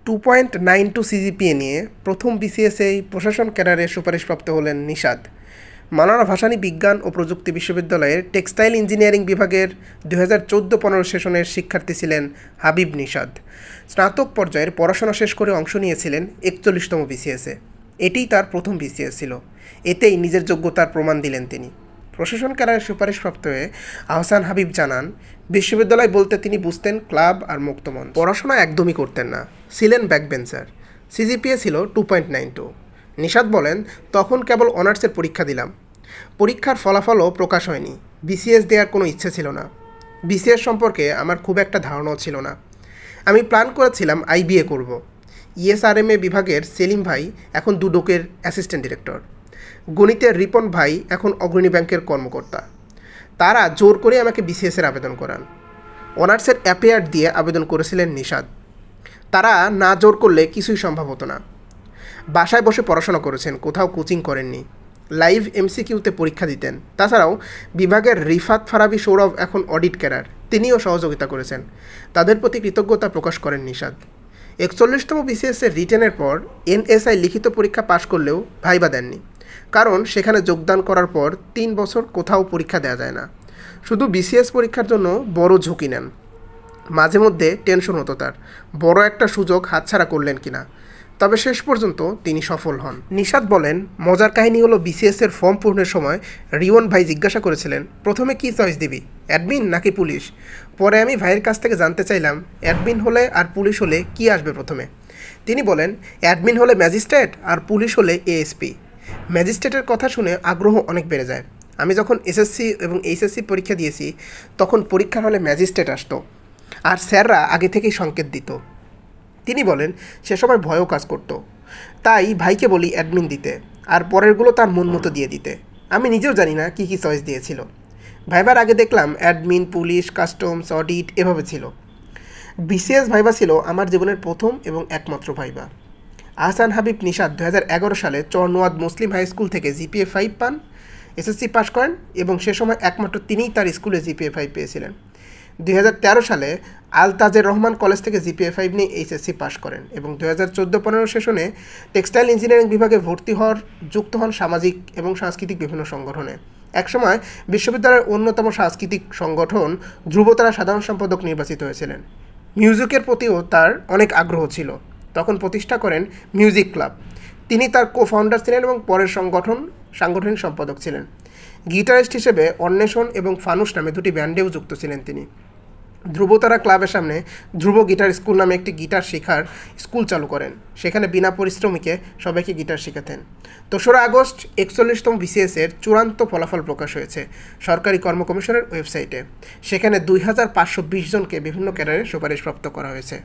2.92 CGPA নিয়ে প্রথম বিসিএসে প্রশাসন ক্যাডারে সুপারিশপ্রাপ্ত হলেন নিশাদ। মাওলানা ভাসানী বিজ্ঞান ও প্রযুক্তি বিশ্ববিদ্যালয়ের টেক্সটাইল ইঞ্জিনিয়ারিং বিভাগের 2014-15 সেশনের শিক্ষার্থী ছিলেন হাবিব নিশাদ। স্নাতক পর্যায়ের পড়াশোনা শেষ করে অংশ নিয়েছিলেন 41তম বিসিএসে। এটিই তার প্রথম বিসিএস ছিল। এতেই নিজের যোগ্যতার প্রমাণ দিলেন তিনি। প্রশাসন ক্যাডারে সুপারিশপ্রাপ্ত হয়ে আহসান হাবিব জানান, বিশ্ববিদ্যালয় বলতে তিনি বুঝতেন ক্লাব আর মুক্তমঞ্চ। পড়াশোনা একদমই করতেন না, ছিলেন ব্যাকবেঞ্চার। সিজিপিএ ছিল 2.92। নিশাদ বলেন, তখন কেবল অনার্সের পরীক্ষা দিলাম। পরীক্ষার ফলাফলও প্রকাশ হয়নি। বিসিএস দেওয়ার কোনো ইচ্ছে ছিল না। বিসিএস সম্পর্কে আমার খুব একটা ধারণাও ছিল না। আমি প্ল্যান করেছিলাম আইবিএ করব। ইএসআরএমএ বিভাগের সেলিম ভাই এখন দুদকের অ্যাসিস্ট্যান্ট ডিরেক্টর। গণিতের রিপন ভাই এখন অগ্রণী ব্যাংকের কর্মকর্তা। তারা জোর করে আমাকে বিসিএসের আবেদন করান। অনার্সের অ্যাপিয়ার দিয়ে আবেদন করেছিলেন নিশাদ। তারা না জোর করলে কিছুই সম্ভব হতো না। বাসায় বসে পড়াশোনা করেছেন, কোথাও কোচিং করেননি। লাইভ এমসিকিউতে পরীক্ষা দিতেন। তাছাড়াও বিভাগের রিফাত ফারাবি সৌরভ এখন অডিট ক্যাডার, তিনিও সহযোগিতা করেছেন। তাদের প্রতি কৃতজ্ঞতা প্রকাশ করেন নিশাদ। 41তম বিসিএসের রিটেনের পর এনএসআই লিখিত পরীক্ষা পাশ করলেও ভাইবা দেননি, কারণ সেখানে যোগদান করার পর 3 বছর কোথাও পরীক্ষা দেওয়া যায় না। শুধু বিসিএস পরীক্ষার জন্য বড় ঝুঁকি নেন। মাঝে মধ্যে টেনশন হতো তার, বড় একটা সুযোগ হাতছাড়া করলেন কিনা। তবে শেষ পর্যন্ত তিনি সফল হন। নিশাদ বলেন, মজার কাহিনী হলো বিসিএসের ফর্ম পূরণের সময় রিওন ভাই জিজ্ঞাসা করেছিলেন, প্রথমে কী চয়েস দিবি, অ্যাডমিন নাকি পুলিশ? পরে আমি ভাইয়ের কাছ থেকে জানতে চাইলাম, অ্যাডমিন হলে আর পুলিশ হলে কি আসবে প্রথমে? তিনি বলেন, অ্যাডমিন হলে ম্যাজিস্ট্রেট আর পুলিশ হলে এএসপি। ম্যাজিস্ট্রেটের কথা শুনে আগ্রহ অনেক বেড়ে যায়। আমি যখন এসএসসি এবং এইচএসসি পরীক্ষা দিয়েছি, তখন পরীক্ষার হলে ম্যাজিস্ট্রেট আসতো আর স্যাররা আগে থেকেই সংকেত দিত। তিনি বলেন, সে সময় ভয়ও কাজ করত। তাই ভাইকে বলি অ্যাডমিন দিতে, আর পরেরগুলো তার মন মতো দিয়ে দিতে। আমি নিজেও জানি না কী কী চয়েস দিয়েছিল। ভাইবার আগে দেখলাম অ্যাডমিন, পুলিশ, কাস্টমস, অডিট এভাবে ছিল। বিসিএস ভাইবা ছিল আমার জীবনের প্রথম এবং একমাত্র ভাইবা। আহসান হাবিব নিশাদ 2011 সালে চরনোয়াদ মুসলিম হাই স্কুল থেকে জিপিএ 5 পান, এসএসসি পাশ করেন এবং সে সময় একমাত্র তিনিই তার স্কুলে জিপিএ 5 পেয়েছিলেন। 2013 সালে আল তাজের রহমান কলেজ থেকে জিপিএ 5 নিয়ে এইচএসসি পাশ করেন এবং 2014-15 সেশনে টেক্সটাইল ইঞ্জিনিয়ারিং বিভাগে ভর্তি হওয়ার যুক্ত হন সামাজিক এবং সাংস্কৃতিক বিভিন্ন সংগঠনে। একসময় বিশ্ববিদ্যালয়ের অন্যতম সাংস্কৃতিক সংগঠন ধ্রুবতারা সাধারণ সম্পাদক নির্বাচিত হয়েছিলেন। মিউজিকের প্রতিও তার অনেক আগ্রহ ছিল। তখন প্রতিষ্ঠা করেন মিউজিক ক্লাব। তিনি তার কো-ফাউন্ডার ছিলেন এবং পরের সাংগঠনিক সম্পাদক ছিলেন। গিটারিস্ট হিসেবে অন্বেষণ এবং ফানুস নামে 2টি ব্যান্ডেও যুক্ত ছিলেন তিনি। ধ্রুবতারা ক্লাবের সামনে ধ্রুব গিটার স্কুল নামে একটি গিটার শেখার স্কুল চালু করেন। সেখানে বিনা পরিশ্রমিকে সবাইকে গিটার শেখাতেন। 3রা আগস্ট 41তম বিসিএসের চূড়ান্ত ফলাফল প্রকাশ হয়েছে সরকারি কর্ম কমিশনের ওয়েবসাইটে। সেখানে 2520 জনকে বিভিন্ন ক্যাডারে সুপারিশপ্রাপ্ত করা হয়েছে।